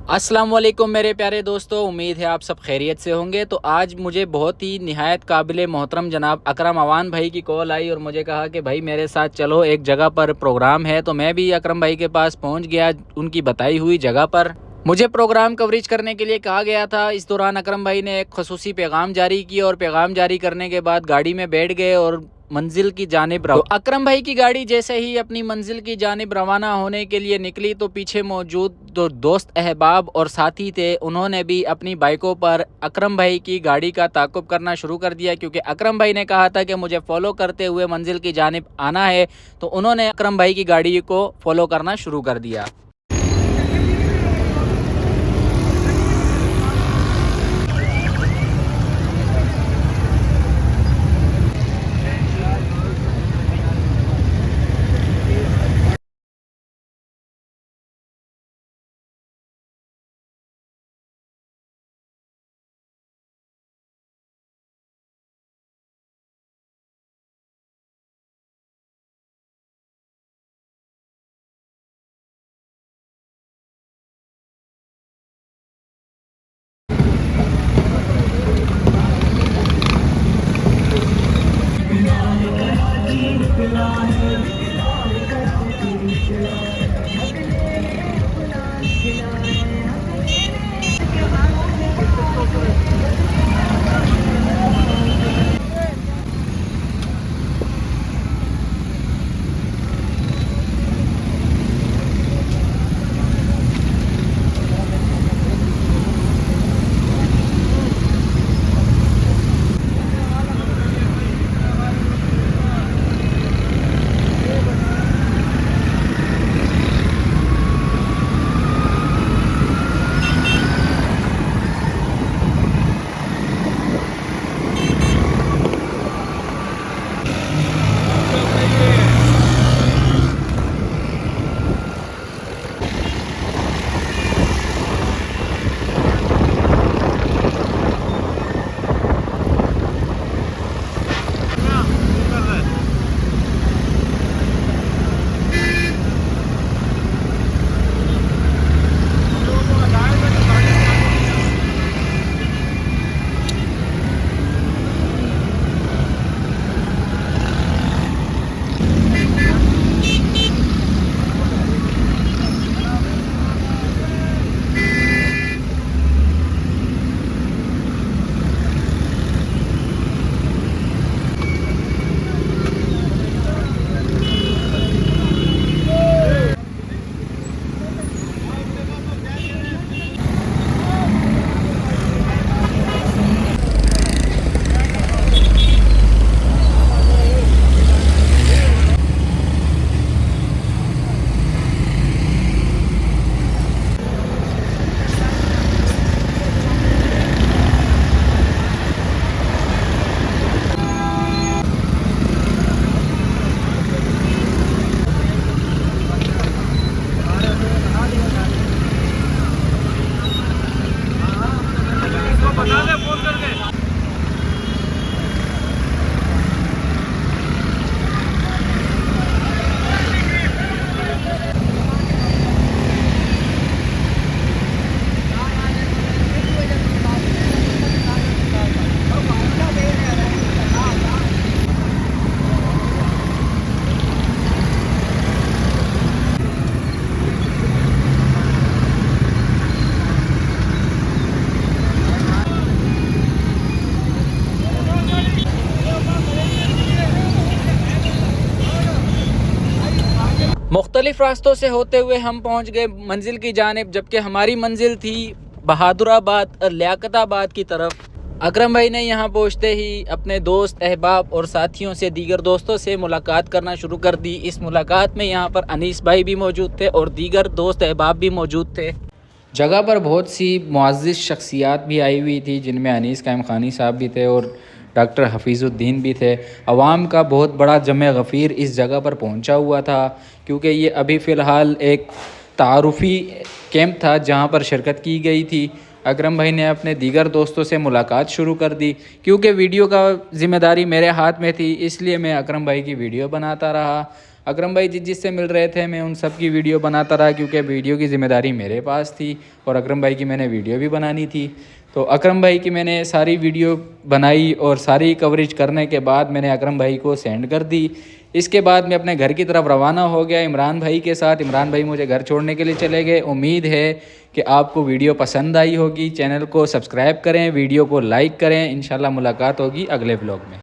अस्सलाम वालेकुम मेरे प्यारे दोस्तों, उम्मीद है आप सब खैरियत से होंगे। तो आज मुझे बहुत ही निहायत काबिल मोहतरम जनाब अकरम अवान भाई की कॉल आई और मुझे कहा कि भाई मेरे साथ चलो, एक जगह पर प्रोग्राम है। तो मैं भी अकरम भाई के पास पहुंच गया, उनकी बताई हुई जगह पर। मुझे प्रोग्राम कवरेज करने के लिए कहा गया था। इस दौरान अकरम भाई ने एक खसूसी पैगाम जारी किया और पैगाम जारी करने के बाद गाड़ी में बैठ गए और मंजिल की जानिब रवाना। तो अकरम भाई की गाड़ी जैसे ही अपनी मंजिल की जानिब रवाना होने के लिए निकली तो पीछे मौजूद दो दोस्त अहबाब और साथी थे, उन्होंने भी अपनी बाइकों पर अकरम भाई की गाड़ी का ताक़ुब करना शुरू कर दिया, क्योंकि अकरम भाई ने कहा था कि मुझे फॉलो करते हुए मंजिल की जानिब आना है। तो उन्होंने अकरम भाई की गाड़ी को फॉलो करना शुरू कर दिया। मुख्तलिफ रास्तों से होते हुए हम पहुंच गए मंजिल की जानिब, जबकि हमारी मंजिल थी बहादुराबाद और लियाकताबाद की तरफ। अकरम भाई ने यहाँ पहुँचते ही अपने दोस्त अहबाब और साथियों से, दीगर दोस्तों से मुलाकात करना शुरू कर दी। इस मुलाकात में यहाँ पर अनीस भाई भी मौजूद थे और दीगर दोस्त अहबाब भी मौजूद थे। जगह पर बहुत सी मुअज़्ज़िज़ शख्सियात भी आई हुई थी, जिनमें अनीस कायम खानी साहब भी थे और डॉक्टर हफीज़ुद्दीन भी थे। अवाम का बहुत बड़ा जमे गफ़ीर इस जगह पर पहुंचा हुआ था, क्योंकि ये अभी फ़िलहाल एक तारुफ़ी कैंप था जहां पर शिरकत की गई थी। अकरम भाई ने अपने दीगर दोस्तों से मुलाकात शुरू कर दी। क्योंकि वीडियो का ज़िम्मेदारी मेरे हाथ में थी, इसलिए मैं अकरम भाई की वीडियो बनाता रहा। अकरम भाई जिससे मिल रहे थे मैं उन सब की वीडियो बनाता रहा, क्योंकि वीडियो की ज़िम्मेदारी मेरे पास थी और अकरम भाई की मैंने वीडियो भी बनानी थी। तो अकरम भाई की मैंने सारी वीडियो बनाई और सारी कवरेज करने के बाद मैंने अकरम भाई को सेंड कर दी। इसके बाद मैं अपने घर की तरफ रवाना हो गया इमरान भाई के साथ। इमरान भाई मुझे घर छोड़ने के लिए चले गए। उम्मीद है कि आपको वीडियो पसंद आई होगी। चैनल को सब्सक्राइब करें, वीडियो को लाइक करें। इंशाल्लाह मुलाकात होगी अगले व्लॉग में।